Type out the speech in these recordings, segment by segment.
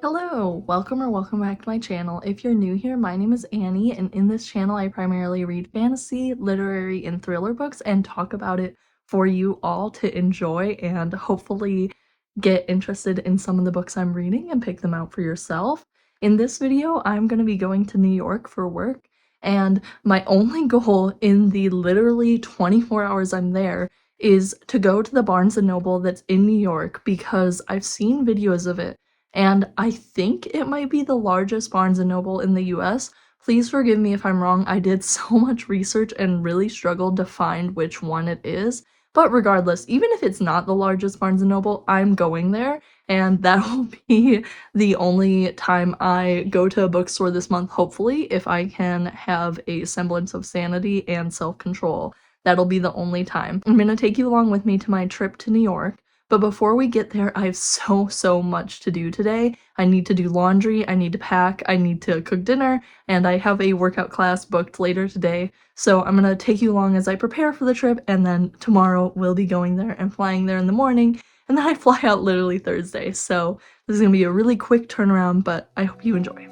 Hello, welcome back to my channel. If you're new here, my name is Annie, and in this channel I primarily read fantasy, literary, and thriller books and talk about it for you all to enjoy and hopefully get interested in some of the books I'm reading and pick them out for yourself. In this video, I'm going to be going to New York for work, and my only goal in the literally 24 hours I'm there is to go to the Barnes & Noble that's in New York because I've seen videos of it and I think it might be the largest Barnes & Noble in the US. Please forgive me if I'm wrong, I did so much research and really struggled to find which one it is. But regardless, even if it's not the largest Barnes & Noble, I'm going there, and that'll be the only time I go to a bookstore this month, hopefully, if I can have a semblance of sanity and self-control. That'll be the only time. I'm gonna take you along with me to my trip to New York. But before we get there, I have so much to do today. I need to do laundry, I need to pack, I need to cook dinner, and I have a workout class booked later today. So I'm gonna take you along as I prepare for the trip, and then tomorrow we'll be going there and flying there in the morning, and then I fly out literally Thursday. So this is gonna be a really quick turnaround, but I hope you enjoy.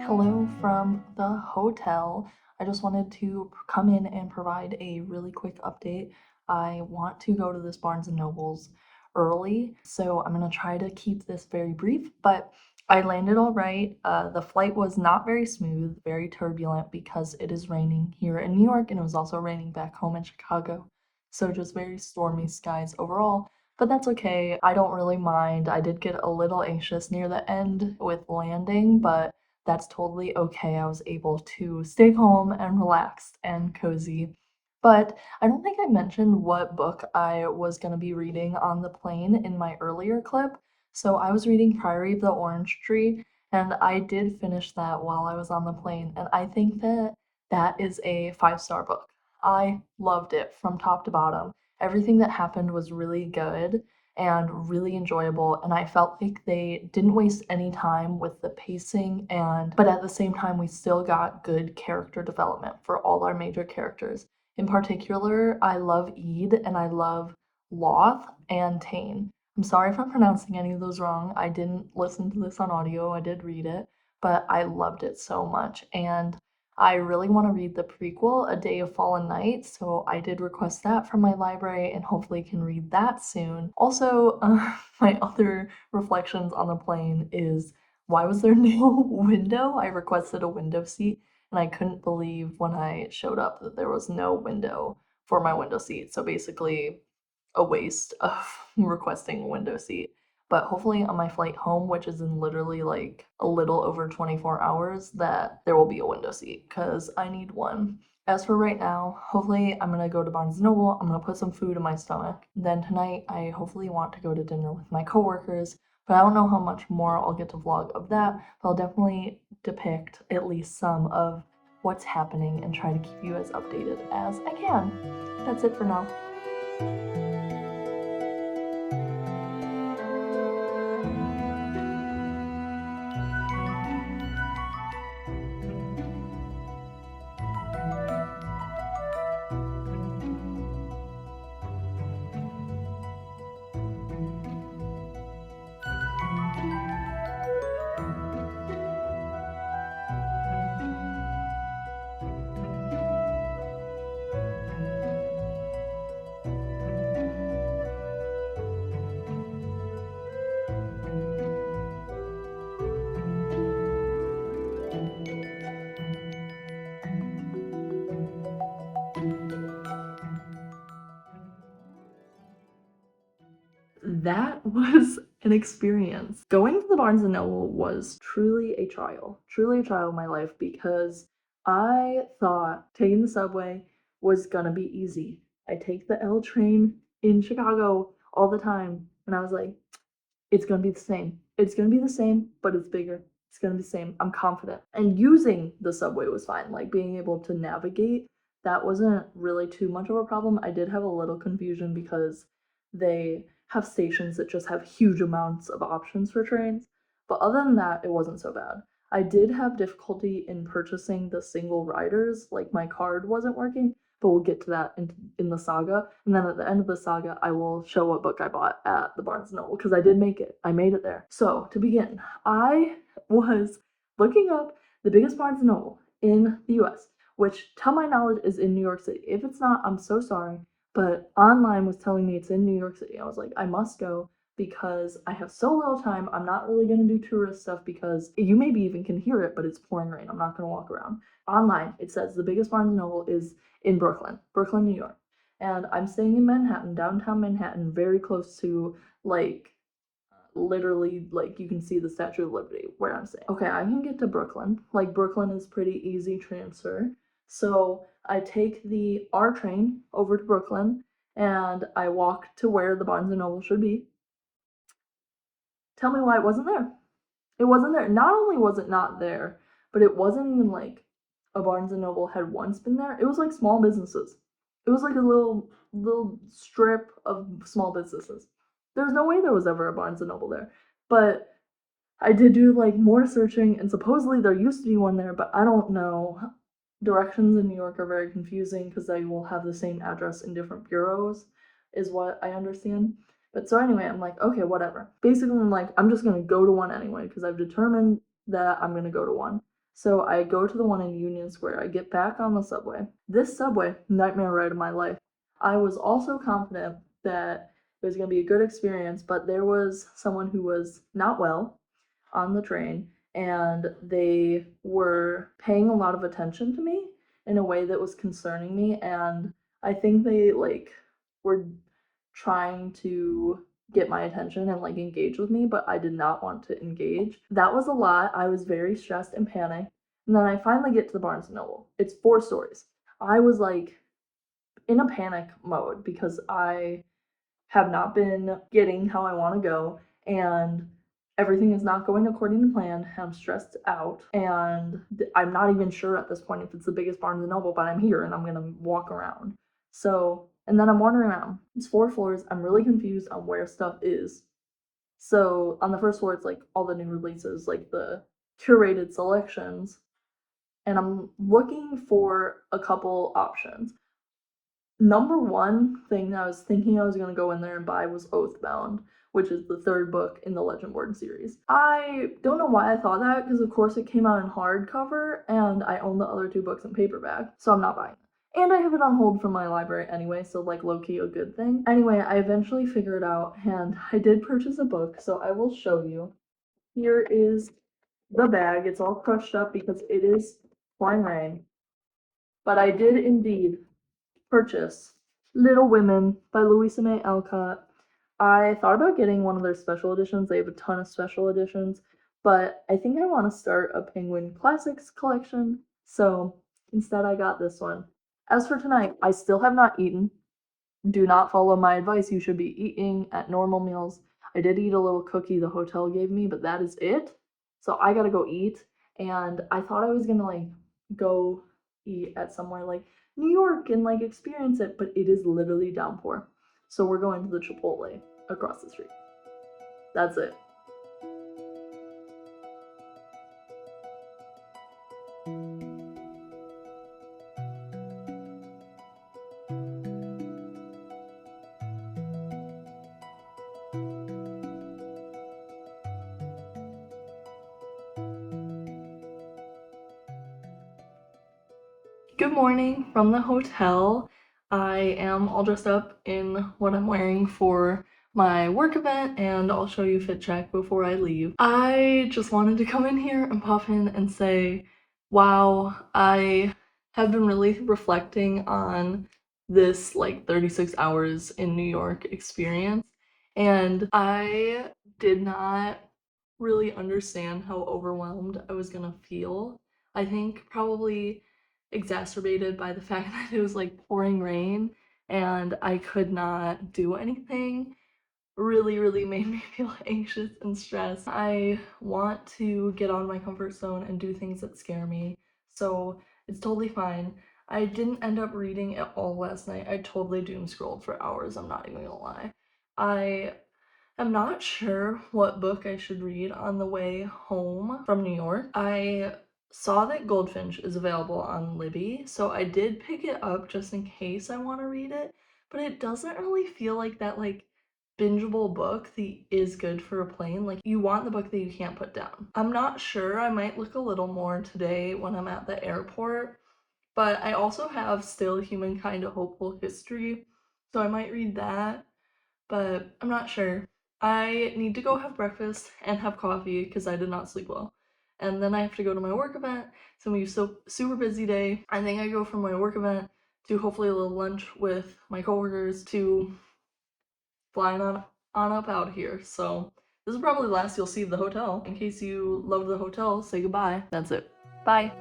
Hello from the hotel. I just wanted to come in and provide a really quick update. I want to go to this Barnes & Noble's early, so I'm gonna try to keep this very brief, but I landed all right. The flight was not very smooth, very turbulent because it is raining here in New York and it was also raining back home in Chicago. So just very stormy skies overall. But that's okay. I don't really mind. I did get a little anxious near the end with landing, but that's totally okay. I was able to stay home and relaxed and cozy. But I don't think I mentioned what book I was going to be reading on the plane in my earlier clip. So I was reading Priory of the Orange Tree, and I did finish that while I was on the plane. And I think that that is a 5-star book. I loved it from top to bottom. Everything that happened was really good and really enjoyable, and I felt like they didn't waste any time with the pacing, and but at the same time we still got good character development for all our major characters. In particular, I love Ede and I love Loth and Tane. I'm sorry if I'm pronouncing any of those wrong. I didn't listen to this on audio, I did read it, but I loved it so much, and I really want to read the prequel, A Day of Fallen Night, so I did request that from my library and hopefully can read that soon. Also, my other reflections on the plane is why was there no window? I requested a window seat and I couldn't believe when I showed up that there was no window for my window seat. So basically, a waste of requesting a window seat. But hopefully on my flight home, which is in literally like a little over 24 hours, that there will be a window seat because I need one. As for right now, hopefully I'm gonna go to Barnes & Noble, I'm gonna put some food in my stomach. Then tonight I hopefully want to go to dinner with my coworkers, but I don't know how much more I'll get to vlog of that, but I'll definitely depict at least some of what's happening and try to keep you as updated as I can. That's it for now. That was an experience. Going to the Barnes & Noble was truly a trial in my life because I thought taking the subway was gonna be easy. I take the L train in Chicago all the time. And I was like, it's gonna be the same. It's gonna be the same, but it's bigger. It's gonna be the same. I'm confident. And using the subway was fine. Like being able to navigate, that wasn't really too much of a problem. I did have a little confusion because they have stations that just have huge amounts of options for trains. But other than that, it wasn't so bad. I did have difficulty in purchasing the single riders, like my card wasn't working, but we'll get to that in the saga. And then at the end of the saga, I will show what book I bought at the Barnes & Noble, because I did make it. I made it there. So, to begin, I was looking up the biggest Barnes & Noble in the US, which, to my knowledge, is in New York City. If it's not, I'm so sorry, but online was telling me it's in New York City. I was like, I must go because I have so little time. I'm not really going to do tourist stuff because you maybe even can hear it, but it's pouring rain. I'm not going to walk around. Online, it says the biggest Barnes & Noble is in Brooklyn, New York. And I'm staying in Manhattan, downtown Manhattan, very close to, like, literally, like, you can see the Statue of Liberty where I'm staying. Okay, I can get to Brooklyn. Like, Brooklyn is pretty easy transfer. So I take the R train over to Brooklyn and I walk to where the Barnes & Noble should be. Tell me why it wasn't there. It wasn't there. Not only was it not there, but it wasn't even like a Barnes and Noble had once been there. It was like small businesses. It was like a little strip of small businesses. There's no way there was ever a Barnes and Noble there. But I did do like more searching, and supposedly there used to be one there, but I don't know. Directions in New York are very confusing because they will have the same address in different bureaus, is what I understand. But so anyway, I'm like, okay, whatever. Basically, I'm like, I'm just gonna go to one anyway because I've determined that I'm gonna go to one. So I go to the one in Union Square. I get back on the subway. This subway, nightmare ride of my life. I was also confident that it was gonna be a good experience, but there was someone who was not well on the train, and they were paying a lot of attention to me in a way that was concerning me, and I think they like were trying to get my attention and like engage with me, but I did not want to engage. That was a lot. I was very stressed and panicked. And then I finally get to the Barnes and Noble. It's 4 stories. I was like in a panic mode because I have not been getting how I want to go, and everything is not going according to plan. I'm stressed out, and I'm not even sure at this point if it's the biggest Barnes and Noble, but I'm here and I'm gonna walk around. So, and then I'm wandering around. It's 4 floors. I'm really confused on where stuff is. So on the first floor, it's like all the new releases, like the curated selections, and I'm looking for a couple options. Number one thing that I was thinking I was gonna go in there and buy was Oathbound, which is the third book in the Legendborn series. I don't know why I thought that, because of course it came out in hardcover, and I own the other 2 books in paperback, so I'm not buying it. And I have it on hold from my library anyway, so like low-key a good thing. Anyway, I eventually figured it out, and I did purchase a book, so I will show you. Here is the bag. It's all crushed up because it is pouring rain. But I did indeed purchase Little Women by Louisa May Alcott. I thought about getting one of their special editions. They have a ton of special editions, but I think I want to start a Penguin Classics collection, so instead I got this one. As for tonight, I still have not eaten. Do not follow my advice. You should be eating at normal meals. I did eat a little cookie the hotel gave me, but that is it. So I gotta go eat. And I thought I was gonna like go eat at somewhere like New York and like experience it, but it is literally downpour. So we're going to the Chipotle across the street. That's it. Good morning from the hotel. I am all dressed up in what I'm wearing for my work event, and I'll show you fit check before I leave. I just wanted to come in here and pop in and say, wow, I have been really reflecting on this like 36 hours in New York experience, and I did not really understand how overwhelmed I was gonna feel. I think probably exacerbated by the fact that it was like pouring rain and I could not do anything. Really made me feel anxious and stressed. I want to get out of my comfort zone and do things that scare me, so it's totally fine. I didn't end up reading at all last night. I totally doom scrolled for hours, I'm not even gonna lie. I'm not sure what book I should read on the way home from New York. I saw that Goldfinch is available on Libby, so I did pick it up just in case I want to read it, but it doesn't really feel like that bingeable book that is good for a plane. Like, you want the book that you can't put down. I'm not sure, I might look a little more today when I'm at the airport, but I also have Still Humankind: A Hopeful History, so I might read that, but I'm not sure. I need to go have breakfast and have coffee because I did not sleep well. And then I have to go to my work event. It's gonna be so super busy day. I think I go from my work event to hopefully a little lunch with my coworkers to flying on up out here. So this is probably the last you'll see of the hotel. In case you love the hotel, say goodbye. That's it. Bye.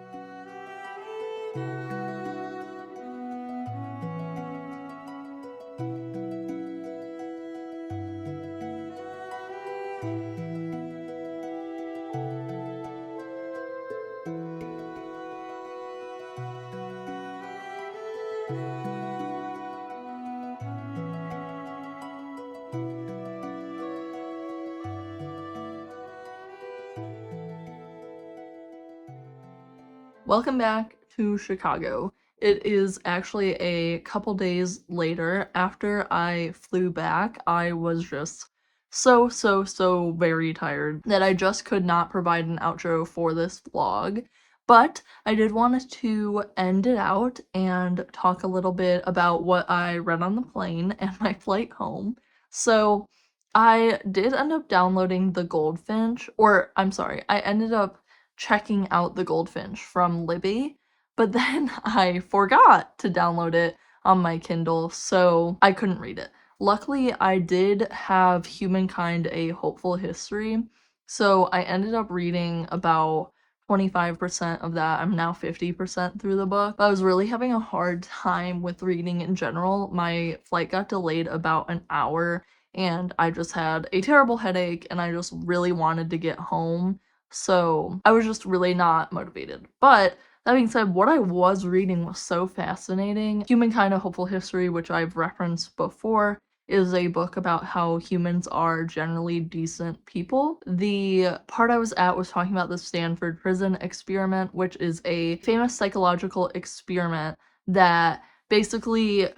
Welcome back to Chicago. It is actually a couple days later. After I flew back, I was just so very tired that I just could not provide an outro for this vlog. But I did want to end it out and talk a little bit about what I read on the plane and my flight home. So I did end up downloading the Goldfinch, or I'm sorry, I ended up checking out the Goldfinch from Libby, but then I forgot to download it on my Kindle, so I couldn't read it. Luckily, I did have Humankind: A Hopeful History, so I ended up reading about 25% of that. I'm now 50% through the book. But I was really having a hard time with reading in general. My flight got delayed about an hour, and I just had a terrible headache, and I just really wanted to get home. So I was just really not motivated. But that being said, what I was reading was so fascinating. Humankind: A Hopeful History, which I've referenced before, is a book about how humans are generally decent people. The part I was at was talking about the Stanford prison experiment, which is a famous psychological experiment that basically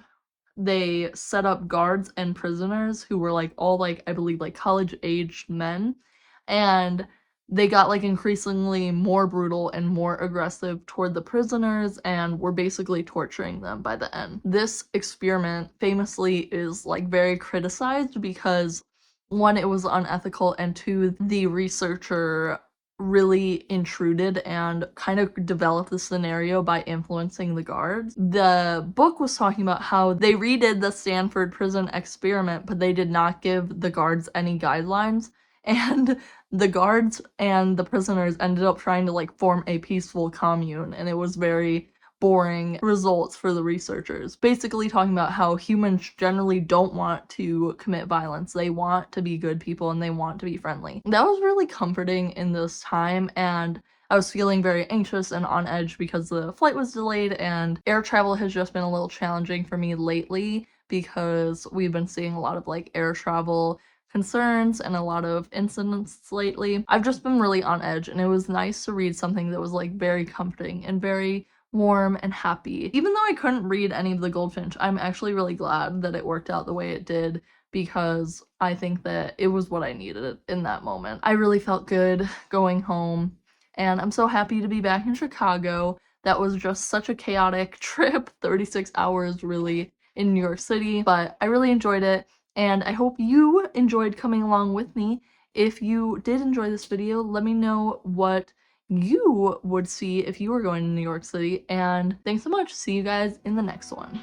they set up guards and prisoners who were all I believe college-aged men, and they got increasingly more brutal and more aggressive toward the prisoners and were basically torturing them by the end. This experiment famously is very criticized because one, it was unethical, and two, the researcher really intruded and kind of developed the scenario by influencing the guards. The book was talking about how they redid the Stanford prison experiment, but they did not give the guards any guidelines, and the guards and the prisoners ended up trying to form a peaceful commune, and it was very boring results for the researchers. Basically talking about how humans generally don't want to commit violence. They want to be good people and they want to be friendly. That was really comforting in this time, and I was feeling very anxious and on edge because the flight was delayed, and air travel has just been a little challenging for me lately because we've been seeing a lot of air travel concerns and a lot of incidents lately. I've just been really on edge, and it was nice to read something that was very comforting and very warm and happy. Even though I couldn't read any of the Goldfinch, I'm actually really glad that it worked out the way it did because I think that it was what I needed in that moment. I really felt good going home, and I'm so happy to be back in Chicago. That was just such a chaotic trip, 36 hours really in New York City, but I really enjoyed it, and I hope you enjoyed coming along with me. If you did enjoy this video, let me know what you would see if you were going to New York City, and thanks so much. See you guys in the next one.